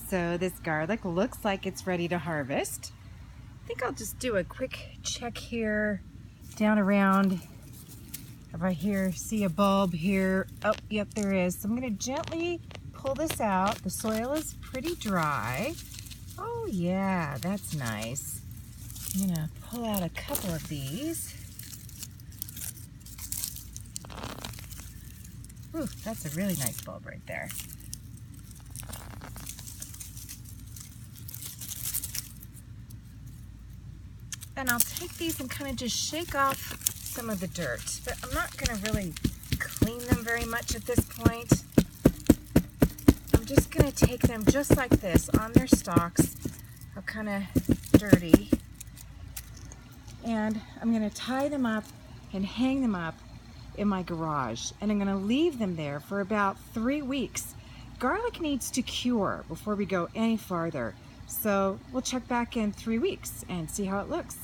So this garlic looks like it's ready to harvest. I think I'll just do a quick check here, down around. If I see a bulb here, oh, yep, there is. So I'm gonna gently pull this out. The soil is pretty dry. Oh yeah, that's nice. I'm gonna pull out a couple of these. Ooh, that's a really nice bulb right there. And I'll take these and kind of just shake off some of the dirt. But I'm not going to really clean them very much at this point. I'm just going to take them just like this on their stalks. They're kind of dirty. And I'm going to tie them up and hang them up in my garage. And I'm going to leave them there for about 3 weeks. Garlic needs to cure before we go any farther. So we'll check back in 3 weeks and see how it looks.